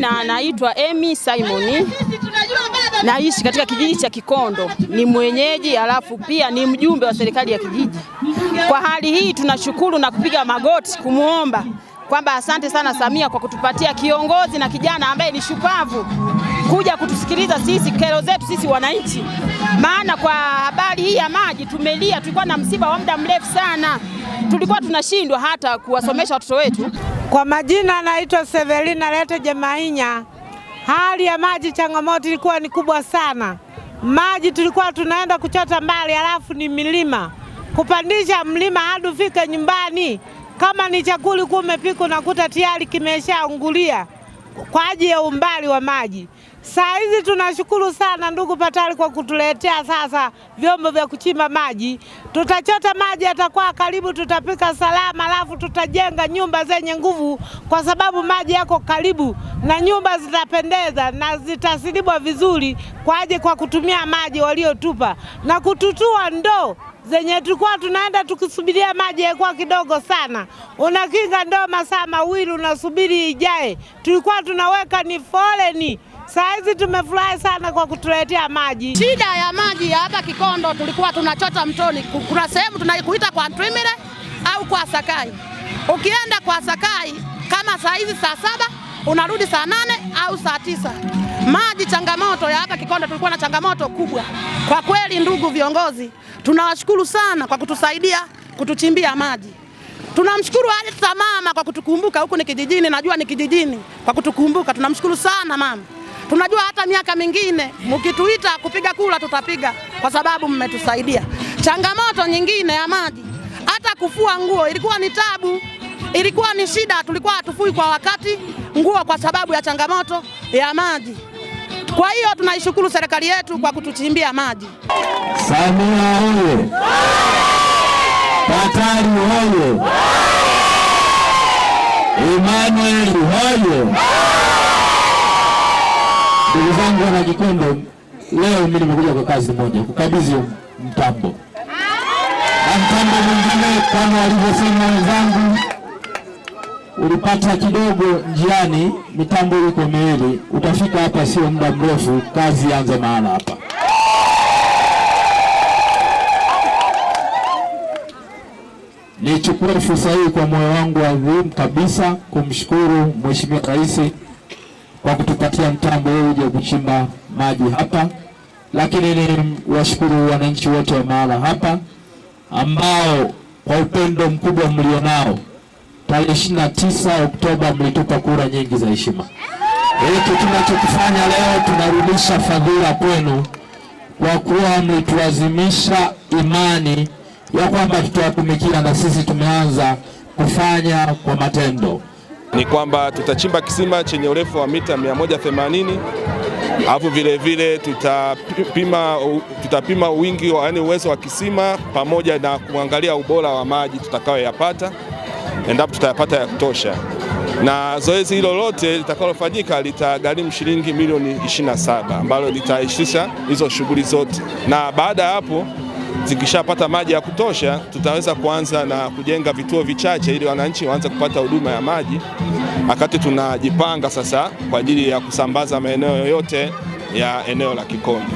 majina naitwa Emi Simon. Naishi katika kijiji cha Kikondo. Ni mwenyeji alafu pia ni mjumbe wa serikali ya kijiji. Kwa hali hii tunashukuru na kupiga magoti kumuomba kwamba asante sana Samia kwa kutupatia kiongozi na kijana ambaye ni shupavu kuja kutusikiliza sisi kero zetu sisi wananchi. Maana kwa habari hii ya maji tumelia, tulikuwa na msiba wa muda mrefu sana. Tulikuwa tunashindwa hata kuwasomesha watoto wetu. Kwa majina naitwa Severina Lete Jemainya. Hali ya maji changamoto ilikuwa ni kubwa sana. Maji tulikuwa tunaenda kuchota mbali, alafu ni milima. Kupandisha mlima hadi ufike nyumbani. Kama ni chakula umepika unakuta tayari kimeshaungulia kwa ajili ya umbali wa maji. Saa hizi tunashukuru sana ndugu Patali kwa kutuletea sasa vyombo vya kuchimba maji. Tutachota maji atakuwa karibu, tutapika salama, alafu tutajenga nyumba zenye nguvu kwa sababu maji yako karibu na nyumba zitapendeza na zitasilibwa vizuri kwa kutumia maji waliotupa na kututua ndoo zenye tulikuwa tunaenda tukisubiria maji yalikuwa kidogo sana. Unakinga ndoo masaa mawili unasubiri ijae. Tulikuwa tunaweka ni foleni. Saa hizi tumefurahi sana kwa kutuletea maji. Shida ya maji hapa Kikondo tulikuwa tunachota mtoni. Kuna sehemu tunaikuita kwa Ntwimile au kwa Sakai. Ukienda kwa Sakai kama saa hizi saa 7 unarudi saa 8 au saa 9. Maji changamoto ya hapa Kikondo, tulikuwa na changamoto kubwa. Kwa kweli ndugu viongozi, tunawashukuru sana kwa kutusaidia kutuchimbia maji. Tunamshukuru hata mama kwa kutukumbuka, huku ni kijijini, najua ni kijijini, kwa kutukumbuka. Tunamshukuru sana mama. Tunajua hata miaka mingine mkituita kupiga kula tutapiga kwa sababu mmetusaidia. Changamoto nyingine ya maji, hata kufua nguo ilikuwa ni tabu, ilikuwa ni shida, tulikuwa hatufui kwa wakati nguo kwa sababu ya changamoto ya maji. Kwa hiyo tunaishukuru serikali yetu kwa kutuchimbia maji. Samia oye! Patali oye! Emmanuel oye! Ndugu zangu wana Kikondo, leo mimi nimekuja kwa kazi moja, kukabidhi mtambo. Na mtambo mwingine kama walivyosema wenzangu, ulipata kidogo njiani, mitambo iko miwili, utafika hapa sio muda mrefu, kazi ianze maana hapa. Nichukue fursa hii kwa moyo wangu adhimu kabisa kumshukuru Mheshimiwa Rais kwa kutupatia mtambo huu uje kuchimba maji hapa, lakini ni washukuru wananchi wote wa mahala hapa ambao kwa upendo mkubwa mlionao tarehe 29 Oktoba mlitupa kura nyingi za heshima. Hiki tunachokifanya leo tunarudisha fadhila kwenu kwa kuwa mlituazimisha imani ya kwamba tutawatumikia, na sisi tumeanza kufanya kwa matendo. Ni kwamba tutachimba kisima chenye urefu wa mita 180, alafu vile vile tutapima wingi wa uwezo wa kisima pamoja na kuangalia ubora wa maji tutakayoyapata endapo tutayapata ya kutosha. Na zoezi hilo lote litakalofanyika litagharimu shilingi milioni 27 ambalo litaishisha hizo shughuli zote. Na baada ya hapo zikishapata maji ya kutosha, tutaweza kuanza na kujenga vituo vichache ili wananchi waanze kupata huduma ya maji, wakati tunajipanga sasa kwa ajili ya kusambaza maeneo yote ya eneo la Kikondo.